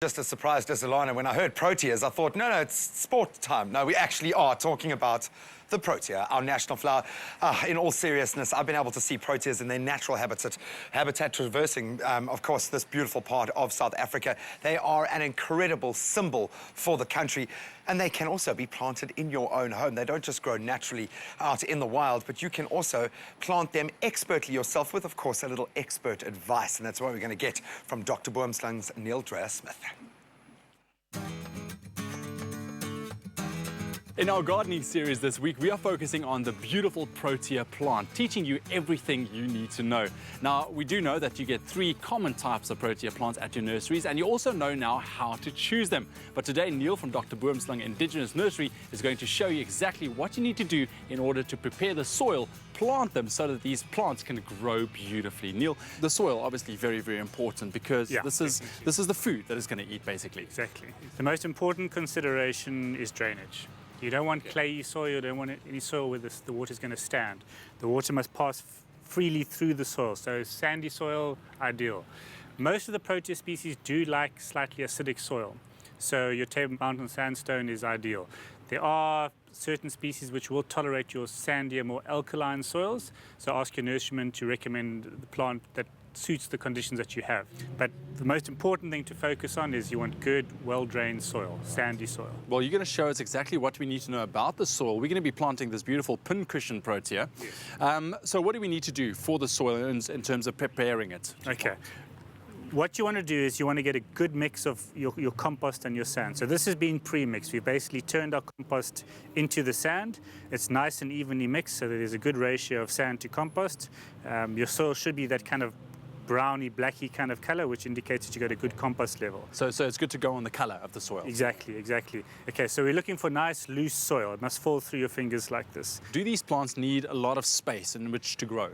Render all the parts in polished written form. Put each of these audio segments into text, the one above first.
Just as surprised as Alana when I heard Proteas. I thought, no, it's sport time. No, we actually are talking about the protea, our national flower. In all seriousness, I've been able to see proteas in their natural habitat traversing, of course, this beautiful part of South Africa. They are an incredible symbol for the country, and they can also be planted in your own home. They don't just grow naturally out in the wild, but you can also plant them expertly yourself with, of course, a little expert advice, and that's what we're going to get from Dr. Boomslang's Neil Dreyersmith. In our gardening series this week, we are focusing on the beautiful protea plant, teaching you everything you need to know. Now, we do know that you get 3 common types of protea plants at your nurseries, and you also know now how to choose them. But today, Neil from Dr. Boomslang Indigenous Nursery is going to show you exactly what you need to do in order to prepare the soil, plant them so that these plants can grow beautifully. Neil, the soil obviously very, very important because this is the food that it's going to eat, basically. Exactly. The most important consideration is drainage. You don't want clayey soil, you don't want any soil where the water is going to stand. The water must pass freely through the soil, so sandy soil, ideal. Most of the protea species do like slightly acidic soil, so your Table Mountain sandstone is ideal. There are certain species which will tolerate your sandier, more alkaline soils, so ask your nurseryman to recommend the plant that suits the conditions that you have. But the most important thing to focus on is you want good, well-drained soil, sandy soil. Well, you're going to show us exactly what we need to know about the soil. We're going to be planting this beautiful pincushion protea. Yes. So what do we need to do for the soil in terms of preparing it? Okay. What you want to do is you want to get a good mix of your compost and your sand. So this has been pre-mixed. We basically turned our compost into the sand. It's nice and evenly mixed so that there's a good ratio of sand to compost. Your soil should be that kind of browny, blacky kind of color, which indicates that you got a good compost level. So it's good to go on the color of the soil. Exactly, exactly. Okay, so we're looking for nice, loose soil. It must fall through your fingers like this. Do these plants need a lot of space in which to grow?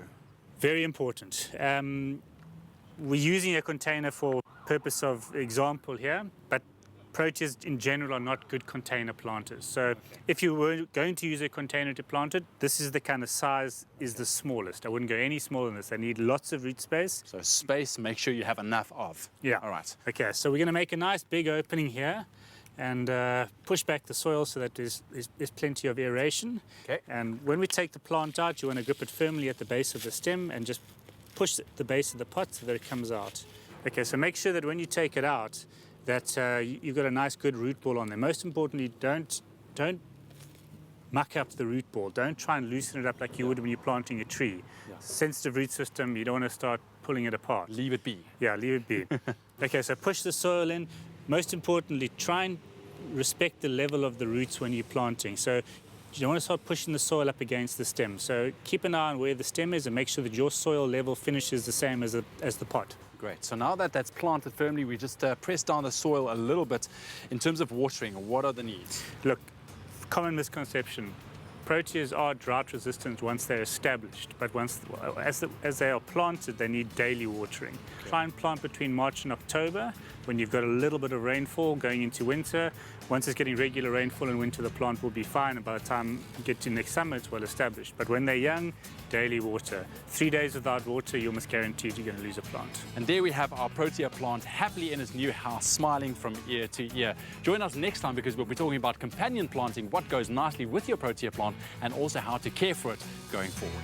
Very important. We're using a container for purpose of example here, but proteas in general are not good container planters. So if you were going to use a container to plant it, this is the kind of size is the smallest. I wouldn't go any smaller than this. They need lots of root space. So space, make sure you have enough of. Yeah. All right. Okay, so we're going to make a nice big opening here and push back the soil so that there's plenty of aeration. Okay. And when we take the plant out, you want to grip it firmly at the base of the stem and just push the base of the pot so that it comes out. Okay, so make sure that when you take it out, that you've got a nice good root ball on there. Most importantly, don't muck up the root ball. Don't try and loosen it up like you would when you're planting a tree. Yeah. Sensitive root system, you don't want to start pulling it apart. Leave it be. Yeah, leave it be. Okay, so push the soil in. Most importantly, try and respect the level of the roots when you're planting. So you don't want to start pushing the soil up against the stem. So keep an eye on where the stem is and make sure that your soil level finishes the same as the pot. Great. So now that that's planted firmly, we just press down the soil a little bit. In terms of watering, what are the needs? Look, common misconception. Proteas are drought resistant once they're established, but as they are planted, they need daily watering. Okay. Try and plant between March and October when you've got a little bit of rainfall going into winter. Once it's getting regular rainfall in winter, the plant will be fine, and by the time you get to next summer, it's well established. But when they're young, daily water. 3 days without water, you're almost guaranteed you're going to lose a plant. And there we have our protea plant happily in its new house, smiling from ear to ear. Join us next time because we'll be talking about companion planting, what goes nicely with your protea plant, and also how to care for it going forward.